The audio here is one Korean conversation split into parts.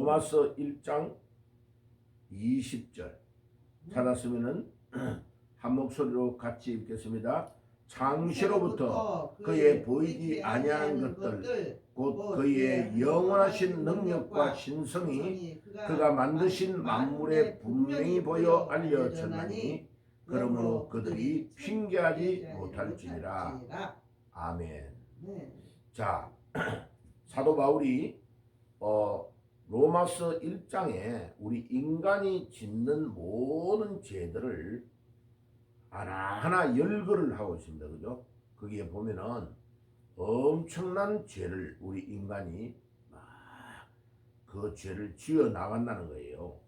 로마서 1장 20절 찾았으면은 한 목소리로 같이 읽겠습니다. 창시로부터 그의 보이지 아니하는 것들 곧 그의 영원하신 능력과 신성이 그가 만드신 만물에 분명히 보여 알려졌나니 그러므로 그들이 핑계하지 못할지니라. 아멘. 자, 사도 바울이 로마서 1장에 우리 인간이 짓는 모든 죄들을 하나하나 열거를 하고 있습니다. 그죠? 거기에 보면은 엄청난 죄를 우리 인간이 그 죄를 지어 나간다는 거예요.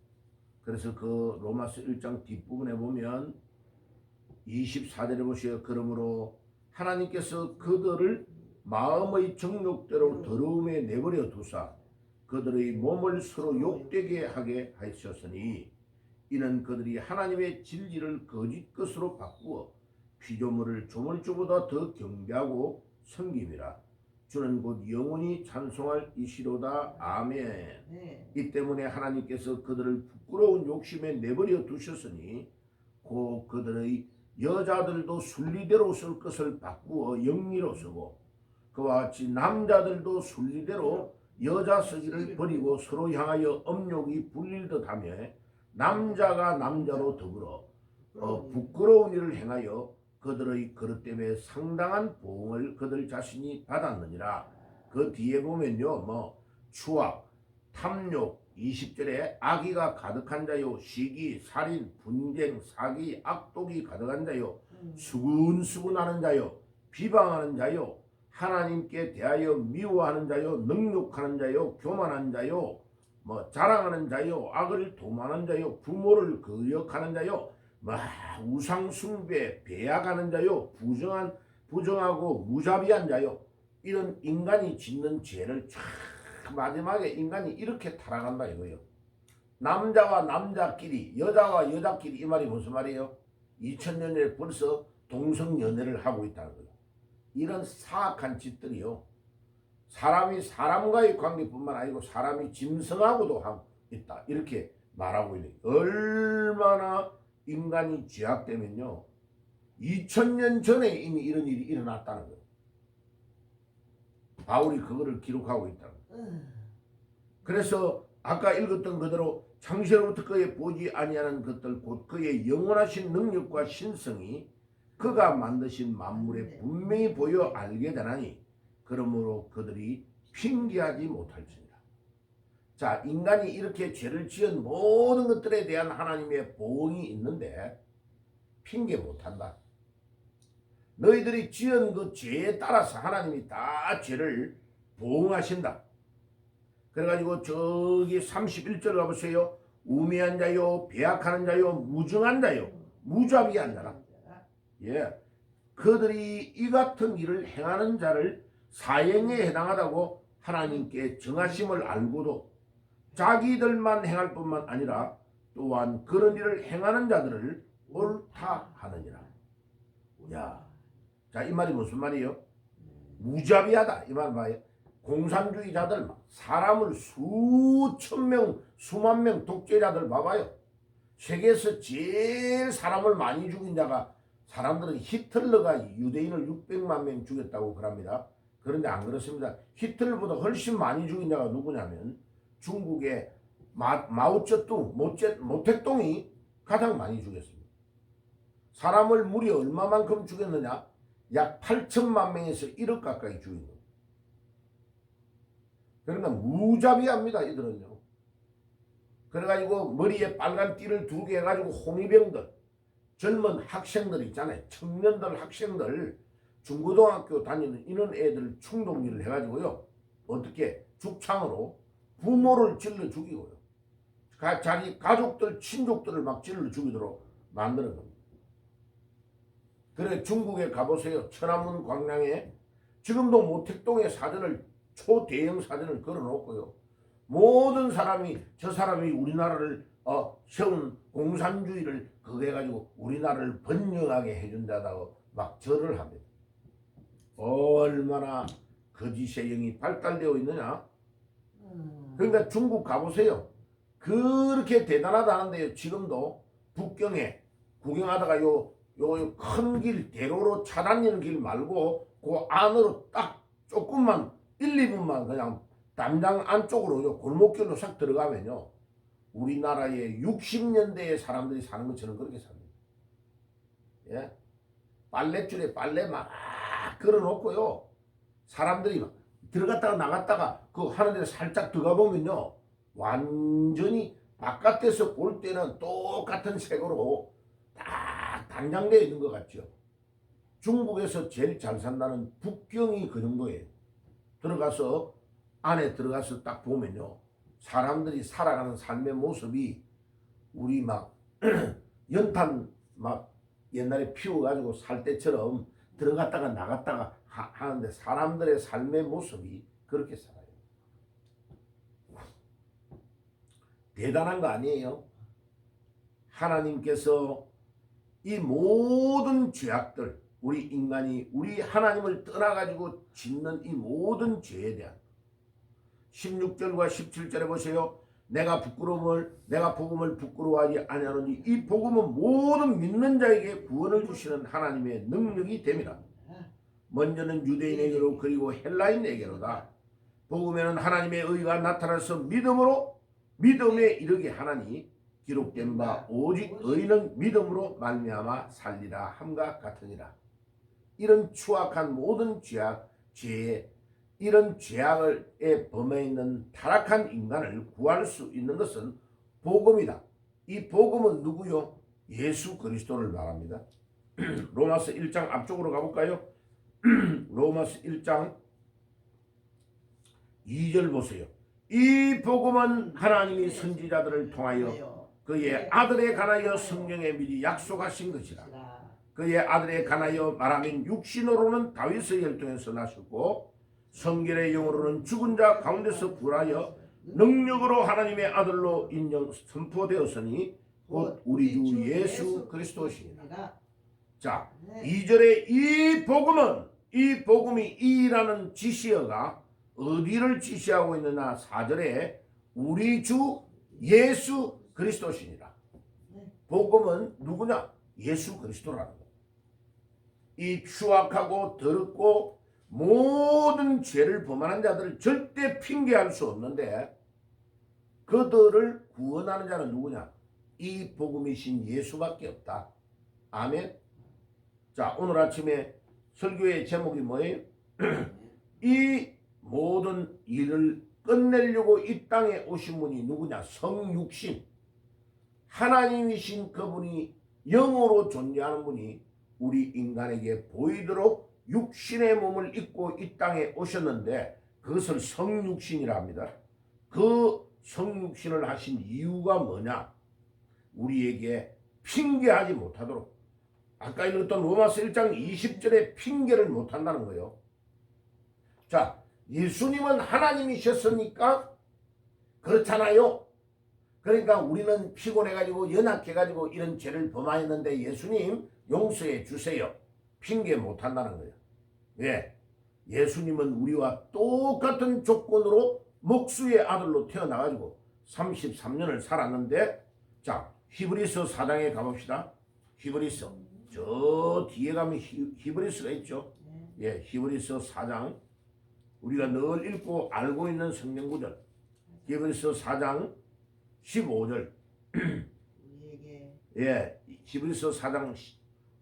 그래서 그 로마서 1장 뒷부분에 보면 24절에 보시오. 그러므로 하나님께서 그들을 마음의 정욕대로 더러움에 내버려 두사 그들의 몸을 서로 욕되게 하게 하셨으니 이는 그들이 하나님의 진리를 거짓 것으로 바꾸어 피조물을 조물주보다 더 경배하고 섬김이라. 주는 곧 영원히 찬송할 이시로다. 아멘. 이 때문에 하나님께서 그들을 부끄러운 욕심에 내버려 두셨으니 곧 그들의 여자들도 순리대로 쓸 것을 바꾸어 영리로 쓰고 그와 같이 남자들도 순리대로 여자 쓰기를 버리고 서로 향하여 음욕이 불릴듯 하며 남자가 남자로 더불어 부끄러운 일을 행하여 그들의 그릇 때문에 상당한 보응을 그들 자신이 받았느니라. 그 뒤에 보면요, 추악, 탐욕, 20절에 악의가 가득한 자요, 시기, 살인, 분쟁, 사기, 악독이 가득한 자요, 수근수근하는 자요, 비방하는 자요, 하나님께 대하여 미워하는 자요, 능욕하는 자요, 교만한 자요, 자랑하는 자요, 악을 도모하는 자요, 부모를 거역하는 자요, 우상숭배, 배약하는 자요, 부정하고 무자비한 자요. 이런 인간이 짓는 죄를 마지막에 인간이 이렇게 타락한다 이거예요. 남자와 남자끼리, 여자와 여자끼리, 이 말이 무슨 말이에요? 2000년 전에 벌써 동성연애를 하고 있다는 거예요. 이런 사악한 짓들이요, 사람이 사람과의 관계뿐만 아니고 사람이 짐승하고도 하고 있다, 이렇게 말하고 있는 거예요. 얼마나 인간이 죄악되면요, 2000년 전에 이미 이런 일이 일어났다는 거예요. 바울이 그거를 기록하고 있다는 거예요. 그래서 아까 읽었던 그대로 창세로부터 그의 보지 아니하는 것들 곧 그의 영원하신 능력과 신성이 그가 만드신 만물에 분명히 보여 알게 되나니 그러므로 그들이 핑계하지 못할지니라. 자, 인간이 이렇게 죄를 지은 모든 것들에 대한 하나님의 보응이 있는데 핑계 못한다. 너희들이 지은 그 죄에 따라서 하나님이 다 죄를 보응하신다. 그래가지고 저기 31절 가보세요. 우매한 자요, 배약하는 자요, 무정한 자요, 무자비한 자라. 예, 그들이 이 같은 일을 행하는 자를 사형에 해당하다고 하나님께 정하심을 알고도 자기들만 행할 뿐만 아니라 또한 그런 일을 행하는 자들을 옳다 하느니라. 야, 자, 이 말이 무슨 말이에요? 무자비하다 이 말 봐요. 공산주의자들 사람을 수천 명, 수만 명 독재자들 봐봐요. 세계에서 제일 사람을 많이 죽인 자가, 사람들은 히틀러가 유대인을 600만 명 죽였다고 그럽니다. 그런데 안 그렇습니다. 히틀러보다 훨씬 많이 죽인 자가 누구냐면 중국의 마오쩌둥, 모택동이 가장 많이 죽였습니다. 사람을 무려 얼마만큼 죽였느냐? 약 8천만 명에서 1억 가까이 죽인 거예요. 그러니까 무자비합니다, 이들은요. 그래가지고 머리에 빨간 띠를 두르게 해가지고 홍위병들, 젊은 학생들 있잖아요. 청년들, 학생들, 중고등학교 다니는 이런 애들 충동질을 해가지고요, 어떻게 죽창으로 부모를 찔러 죽이고요, 자기 가족들, 친족들을 막 찔러 죽이도록 만드는 겁니다. 그래, 중국에 가보세요. 천안문 광량에 지금도 모택동의 사전을, 초대형 사전을 걸어놓고요, 모든 사람이 저 사람이 우리나라를 세운 공산주의를 그거 해가지고 우리나라를 번영하게 해준다고 막 절을 합니다. 얼마나 거짓의 영이 발달되어 있느냐. 그러니까 중국 가보세요. 그렇게 대단하다는데요. 지금도 북경에 구경하다가 요 큰 길 대로로 차 다니는 길 말고 그 안으로 딱 조금만 1, 2분만 그냥 담장 안쪽으로 요 골목길로 싹 들어가면요. 우리나라의 60년대의 사람들이 사는 것처럼 그렇게 삽니다. 예? 빨랫줄에 빨래 막 걸어놓고요. 사람들이 막 들어갔다가 나갔다가 그 하는 데를 살짝 들어가 보면요. 완전히 바깥에서 볼 때는 똑같은 색으로 딱 단장되어 있는 것 같죠. 중국에서 제일 잘 산다는 북경이 그 정도예요. 들어가서 안에 들어가서 딱 보면요. 사람들이 살아가는 삶의 모습이 우리 막 연탄 막 옛날에 피워가지고 살 때처럼 들어갔다가 나갔다가 하는데 사람들의 삶의 모습이 그렇게 살아요. 대단한 거 아니에요? 하나님께서 이 모든 죄악들, 우리 인간이 우리 하나님을 떠나가지고 짓는 이 모든 죄에 대한 16절과 17절에 보세요. 내가 복음을 부끄러워하지 아니하노니 이 복음은 모든 믿는 자에게 구원을 주시는 하나님의 능력이 됨이라. 먼저는 유대인에게로 그리고 헬라인에게로다. 복음에는 하나님의 의가 나타나서 믿음에 이르게 하나니 기록된 바 오직 의는 믿음으로 말미암아 살리라 함과 같으니라. 이런 추악한 모든 죄에 이런 죄악에 범해 있는 타락한 인간을 구할 수 있는 것은 복음이다. 이 복음은 누구요? 예수 그리스도를 말합니다. 로마서 1장 앞쪽으로 가볼까요? 로마서 1장 2절 보세요. 이 복음은 하나님이 선지자들을 통하여 그의 아들에 관하여 성경에 미리 약속하신 것이라. 그의 아들에 관하여 말하면 육신으로는 다윗의 혈통에서 나셨고 성결의 영으로는 죽은 자 가운데서 부활하여 능력으로 하나님의 아들로 인정 선포되었으니 곧 우리 주 예수 그리스도시니라. 자, 2절에 이 복음이 이라는 지시어가 어디를 지시하고 있느냐? 4절에 우리 주 예수 그리스도시니라. 복음은 누구냐? 예수 그리스도라는 거예요. 이 추악하고 더럽고 모든 죄를 범하는 자들을 절대 핑계할 수 없는데 그들을 구원하는 자는 누구냐? 이 복음이신 예수밖에 없다. 아멘. 자, 오늘 아침에 설교의 제목이 뭐예요? 이 모든 일을 끝내려고 이 땅에 오신 분이 누구냐? 성육신. 하나님이신 그분이 영으로 존재하는 분이 우리 인간에게 보이도록 육신의 몸을 입고 이 땅에 오셨는데 그것을 성육신이라 합니다. 그 성육신을 하신 이유가 뭐냐? 우리에게 핑계하지 못하도록. 아까 읽었던 로마서 1장 20절에 핑계를 못한다는 거예요. 자, 예수님은 하나님이셨으니까 그렇잖아요. 그러니까 우리는 피곤해가지고 연약해가지고 이런 죄를 범하였는데 예수님 용서해 주세요. 핑계 못한다는 거예요. 왜? 예수님은 우리와 똑같은 조건으로 목수의 아들로 태어나가지고 33년을 살았는데, 자, 히브리서 4장에 가봅시다. 히브리서 저 뒤에 가면 히브리서가 있죠. 예, 히브리서 4장 우리가 늘 읽고 알고 있는 성경 구절. 히브리서 4장 15절. 예, 히브리서 4장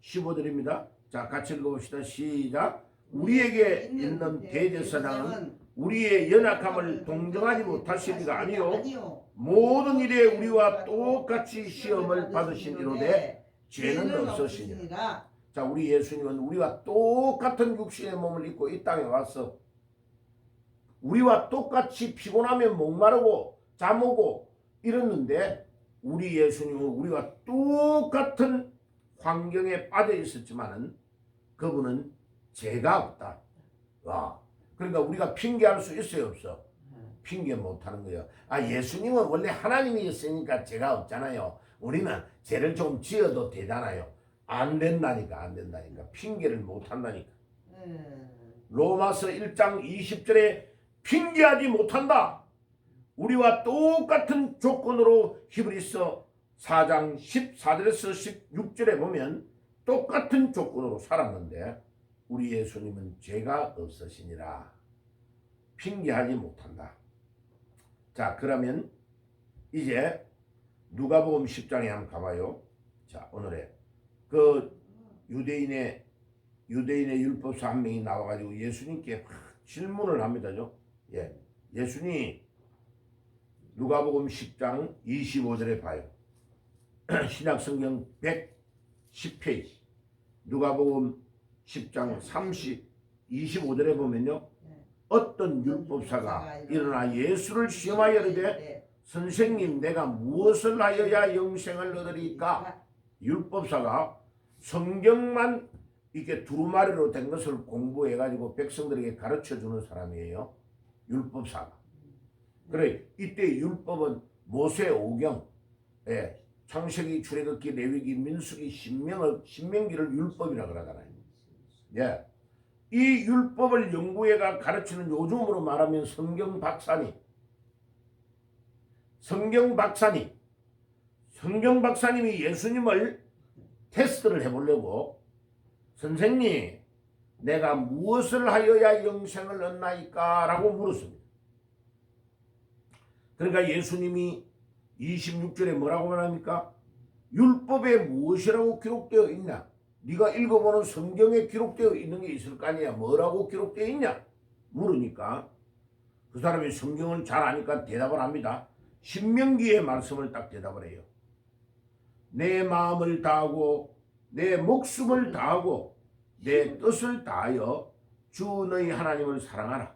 15절입니다. 자, 같이 읽어봅시다. 시작. 우리에게 있는 대제사장은 우리의 연약함을 동정하지 못하실 리가 아니요 모든 일에 우리와 똑같이 시험을 받으신 이로되 죄는 없으시니라. 자, 우리 예수님은 우리와 똑같은 육신의 몸을 입고 이 땅에 와서 우리와 똑같이 피곤하면 목마르고 잠오고 이랬는데 우리 예수님은 우리와 똑같은 환경에 빠져 있었지만은 그분은 죄가 없다. 와. 그러니까 우리가 핑계할 수 있어요, 없어? 핑계 못하는 거예요. 아, 예수님은 원래 하나님이었으니까 죄가 없잖아요. 우리는 죄를 좀 지어도 되잖아요. 안 된다니까. 핑계를 못한다니까. 로마서 1장 20절에 핑계하지 못한다. 우리와 똑같은 조건으로 히브리서 4장 14절에서 16절에 보면 똑같은 조건으로 살았는데 우리 예수님은 죄가 없으시니라 핑계하지 못한다. 자, 그러면 이제 누가복음 10장에 한번 가봐요. 자, 오늘의 그 유대인의 율법사 한 명이 나와가지고 예수님께 질문을 합니다죠. 예, 예수님 누가복음 10장 25절에 봐요. 신약성경 110페이지 누가복음 10장 25절에 보면요. 어떤 율법사가 일어나 예수를 시험하여 이르되 선생님 내가 무엇을 하여야 영생을 얻으리까? 율법사가 성경만 이렇게 두루마리로 된 것을 공부해가지고 백성들에게 가르쳐주는 사람이에요. 율법사가. 그래 이때 율법은 모세 오경, 창세기, 출애굽기, 레위기, 민수기, 신명기를 율법이라 그러잖아요. 예. 이 율법을 연구해가 가르치는 요즘으로 말하면 성경 박사님이 예수님을 테스트를 해보려고 선생님 내가 무엇을 하여야 영생을 얻나이까? 라고 물었습니다. 그러니까 예수님이 26절에 뭐라고 말합니까? 율법에 무엇이라고 기록되어 있냐? 네가 읽어보는 성경에 기록되어 있는 게 있을 거 아니야. 뭐라고 기록되어 있냐? 물으니까 그 사람이 성경을 잘 아니까 대답을 합니다. 신명기의 말씀을 딱 대답을 해요. 내 마음을 다하고 내 목숨을 다하고 내 뜻을 다하여 주 너희 하나님을 사랑하라.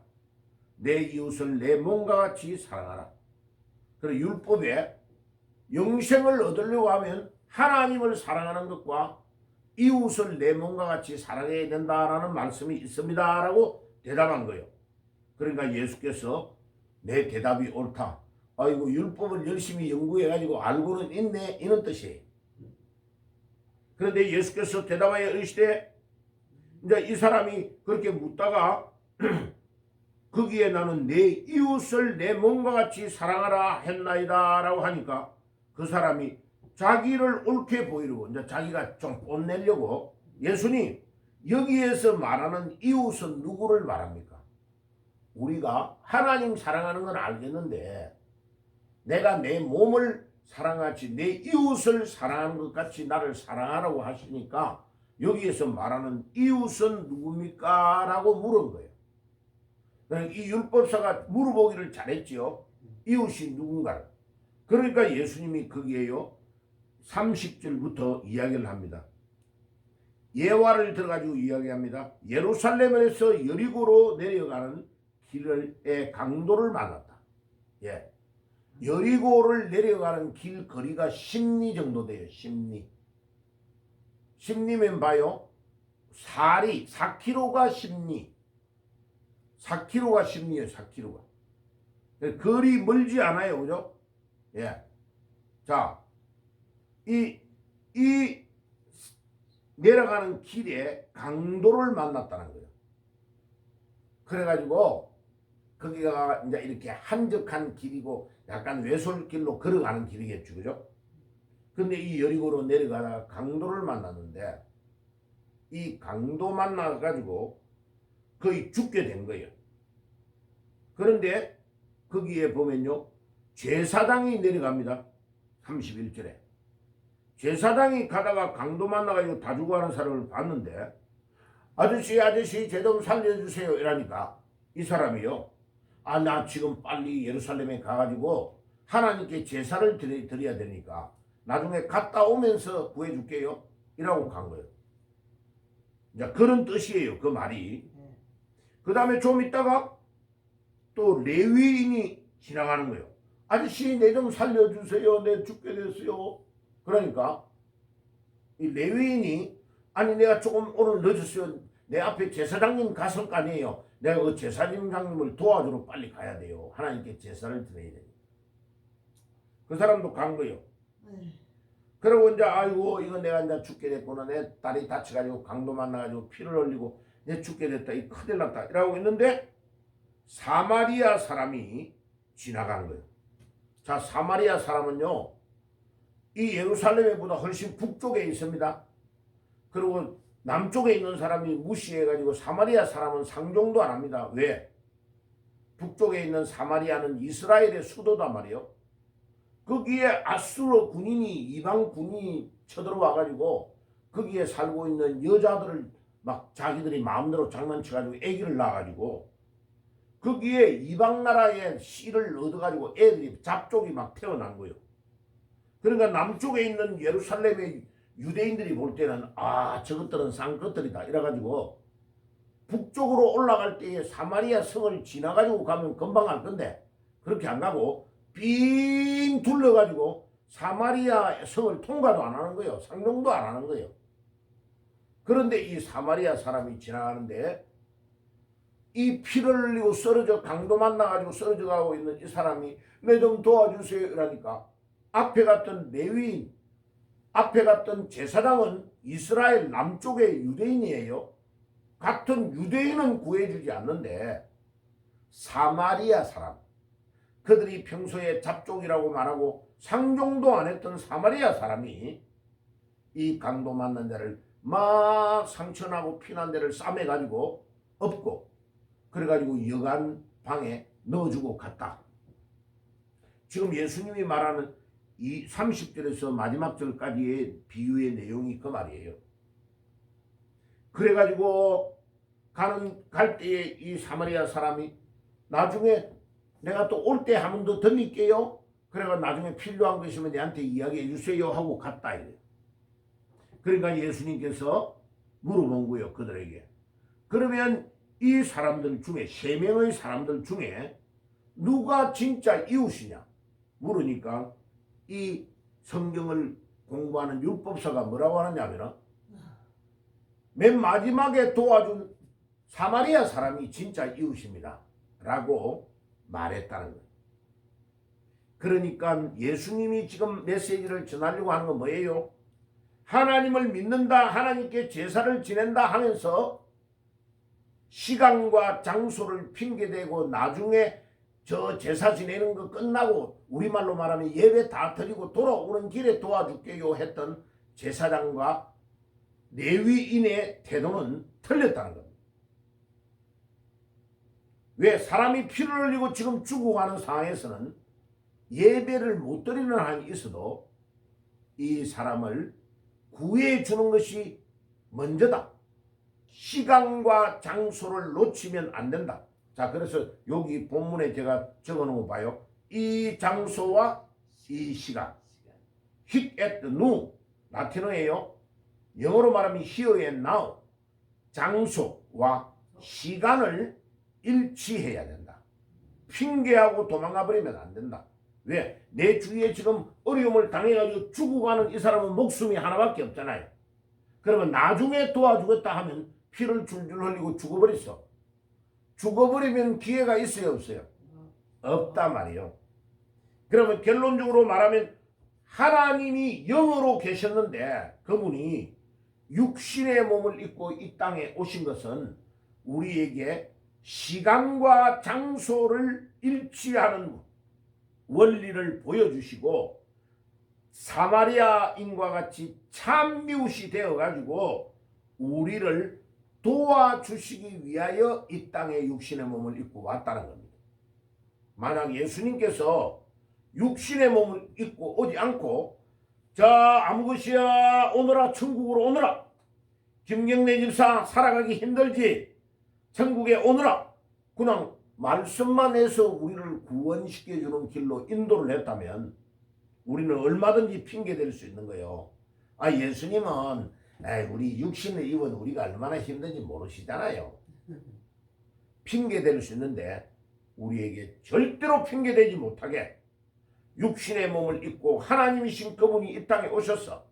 내 이웃을 내 몸과 같이 사랑하라. 그리고 율법에 영생을 얻으려고 하면 하나님을 사랑하는 것과 이웃을 내 몸과 같이 사랑해야 된다라는 말씀이 있습니다 라고 대답한 거예요. 그러니까 예수께서 내 대답이 옳다. 아이고 율법을 열심히 연구해가지고 알고는 있네 이런 뜻이에요. 그런데 예수께서 대답하여 이르시되 이제 이 사람이 그렇게 묻다가 거기에 나는 내 이웃을 내 몸과 같이 사랑하라 했나이다 라고 하니까 그 사람이 자기를 옳게 보이려고 이제 자기가 좀 뽐내려고 예수님 여기에서 말하는 이웃은 누구를 말합니까? 우리가 하나님 사랑하는 건 알겠는데 내가 내 몸을 사랑하지 내 이웃을 사랑하는 것 같이 나를 사랑하라고 하시니까 여기에서 말하는 이웃은 누굽니까? 라고 물은 거예요. 이 율법사가 물어보기를 잘했지요. 이웃이 누군가. 그러니까 예수님이 거기에요 30절부터 이야기를 합니다. 예화를 들어가지고 이야기합니다. 예루살렘에서 여리고로 내려가는 길의 강도를 만났다. 예. 여리고를 내려가는 길 거리가 10리 정도 돼요. 10리면 봐요. 4km가 10리. 4km가 10리예요. 4km가. 거리 멀지 않아요. 그죠? 예. 자, 이 내려가는 길에 강도를 만났다는 거예요. 그래가지고 거기가 이제 이렇게 한적한 길이고 약간 외솔길로 걸어가는 길이겠죠. 그죠? 근데 이 여리고로 내려가다가 강도를 만났는데 이 강도 만나가지고 거의 죽게 된 거예요. 그런데 거기에 보면요. 제사장이 내려갑니다. 31절에. 제사장이 가다가 강도 만나가지고 다 죽어가는 사람을 봤는데 아저씨 쟤 좀 살려주세요 이러니까 이 사람이요. 아, 나 지금 빨리 예루살렘에 가가지고 하나님께 제사를 드려야 되니까 나중에 갔다 오면서 구해줄게요 이라고 간 거예요. 이제 그런 뜻이에요. 그 말이. 그 다음에 좀 있다가 또 레위인이 지나가는 거예요. 아저씨 내 좀 살려주세요. 내 죽게 됐어요. 그러니까 이 레위인이 아니 내가 조금 오늘 늦었어요. 내 앞에 제사장님 갔을 거 아니에요. 내가 그 제사장님을 도와주러 빨리 가야 돼요. 하나님께 제사를 드려야 돼요. 그 사람도 간 거예요. 그러고 이제 아이고 이거 내가 이제 죽게 됐구나. 내 딸이 다쳐가지고 강도 만나가지고 피를 흘리고 내 죽게 됐다. 이 큰일 났다. 이러고 있는데 사마리아 사람이 지나간 거예요. 자, 사마리아 사람은요, 이 예루살렘보다 훨씬 북쪽에 있습니다. 그리고 남쪽에 있는 사람이 무시해가지고 사마리아 사람은 상종도 안 합니다. 왜? 북쪽에 있는 사마리아는 이스라엘의 수도단 말이에요. 거기에 아수르 군인이, 이방 군인이 쳐들어와가지고 거기에 살고 있는 여자들을 막 자기들이 마음대로 장난쳐가지고 아기를 낳아가지고 거기에 이방 나라의 씨를 얻어가지고 애들이 잡족이 막 태어난 거예요. 그러니까 남쪽에 있는 예루살렘의 유대인들이 볼 때는 저것들은 쌍것들이다 이래가지고 북쪽으로 올라갈 때에 사마리아 성을 지나가지고 가면 금방 갈 건데 그렇게 안 가고 빙 둘러가지고 사마리아 성을 통과도 안 하는 거예요. 상종도 안 하는 거예요. 그런데 이 사마리아 사람이 지나가는데 이 피를 흘리고 쓰러져 강도 만나가지고 쓰러져 가고 있는 이 사람이 내 좀 도와주세요 이러니까 앞에 갔던 레위인, 앞에 갔던 제사장은 이스라엘 남쪽의 유대인이에요. 같은 유대인은 구해주지 않는데 사마리아 사람, 그들이 평소에 잡족이라고 말하고 상종도 안 했던 사마리아 사람이 이 강도 만난 데를 막 상처나고 피난 데를 싸매가지고 엎고 그래가지고 여간 방에 넣어주고 갔다. 지금 예수님이 말하는 이 30절에서 마지막 절까지의 비유의 내용이 그 말이에요. 그래가지고 갈 때에 이 사마리아 사람이 나중에 내가 또 올 때 한 번 더 들릴게요. 그래가 나중에 필요한 거 있으면 내한테 이야기해 주세요 하고 갔다 이래요. 그러니까 예수님께서 물어본 거예요. 그들에게. 그러면 이 사람들 중에 3명의 사람들 중에 누가 진짜 이웃이냐 물으니까 이 성경을 공부하는 율법사가 뭐라고 하느냐면 맨 마지막에 도와준 사마리아 사람이 진짜 이웃입니다 라고 말했다는 거예요. 그러니까 예수님이 지금 메시지를 전하려고 하는 건 뭐예요? 하나님을 믿는다, 하나님께 제사를 지낸다 하면서 시간과 장소를 핑계대고 나중에 저 제사 지내는 거 끝나고 우리말로 말하면 예배 다 드리고 돌아오는 길에 도와줄게요 했던 제사장과 레위인의 태도는 틀렸다는 겁니다. 왜? 사람이 피를 흘리고 지금 죽어가는 상황에서는 예배를 못 드리는 한이 있어도 이 사람을 구해주는 것이 먼저다. 시간과 장소를 놓치면 안 된다. 자, 그래서 여기 본문에 제가 적어놓은 거 봐요. 이 장소와 이 시간. hit at the new. 라틴어예요. 영어로 말하면 here and now. 장소와 시간을 일치해야 된다. 핑계하고 도망가 버리면 안 된다. 왜? 내 주위에 지금 어려움을 당해가지고 죽어가는 이 사람은 목숨이 하나밖에 없잖아요. 그러면 나중에 도와주겠다 하면 피를 줄줄 흘리고 죽어버렸어. 죽어버리면 기회가 있어요, 없어요? 없단 말이에요. 그러면 결론적으로 말하면 하나님이 영으로 계셨는데 그분이 육신의 몸을 입고 이 땅에 오신 것은 우리에게 시간과 장소를 일치하는 원리를 보여주시고 사마리아인과 같이 참미웃이 되어가지고 우리를 도와주시기 위하여 이 땅에 육신의 몸을 입고 왔다는 겁니다. 만약 예수님께서 육신의 몸을 입고 오지 않고 자 아무것이야 오너라 천국으로 오너라 김경래 집사 살아가기 힘들지 천국에 오너라 그냥 말씀만 해서 우리를 구원시켜주는 길로 인도를 했다면 우리는 얼마든지 핑계댈 수 있는 거예요. 예수님은 우리 육신을 입은 우리가 얼마나 힘든지 모르시잖아요. 핑계댈 수 있는데 우리에게 절대로 핑계대지 못하게 육신의 몸을 입고 하나님이신 그분이 이 땅에 오셔서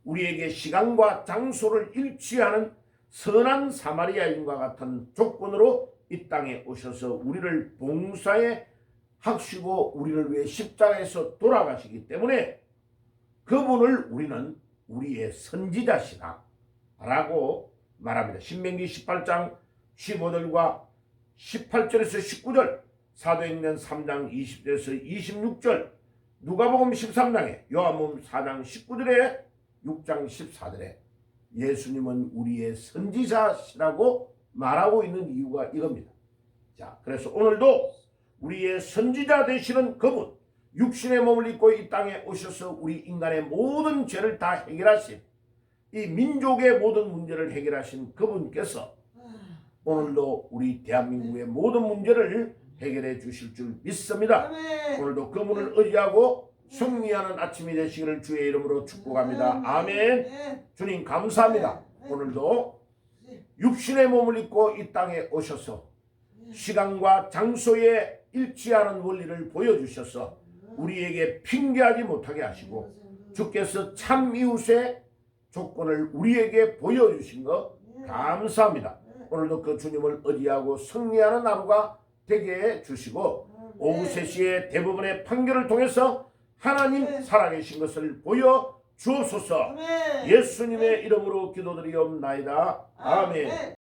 우리에게 시간과 장소를 일치하는 선한 사마리아인과 같은 조건으로 이 땅에 오셔서 우리를 봉사에 하시고 우리를 위해 십자가에서 돌아가시기 때문에 그분을 우리는 우리의 선지자시다 라고 말합니다. 신명기 18장 15절과 18절에서 19절 사도행전 3장 20절에서 26절, 누가복음 13장에, 요한복음 4장 19절에, 6장 14절에 예수님은 우리의 선지자시라고 말하고 있는 이유가 이겁니다. 자, 그래서 오늘도 우리의 선지자 되시는 그분, 육신의 몸을 입고 이 땅에 오셔서 우리 인간의 모든 죄를 다 해결하신, 이 민족의 모든 문제를 해결하신 그분께서 오늘도 우리 대한민국의 모든 문제를 해결해 주실 줄 믿습니다. 오늘도 그분을 의지하고 승리하는 아침이 되시기를 주의 이름으로 축복합니다. 아멘. 주님 감사합니다. 오늘도 육신의 몸을 입고 이 땅에 오셔서 시간과 장소에 일치하는 원리를 보여주셔서 우리에게 핑계하지 못하게 하시고, 주께서 참 이웃의 조건을 우리에게 보여주신 것 감사합니다. 오늘도 그 주님을 의지하고 승리하는 하루가 되게 해주시고, 오후 3시에 대부분의 판결을 통해서 하나님 살아계신 것을 보여 주옵소서. 예수님의 이름으로 기도드리옵나이다. 아멘.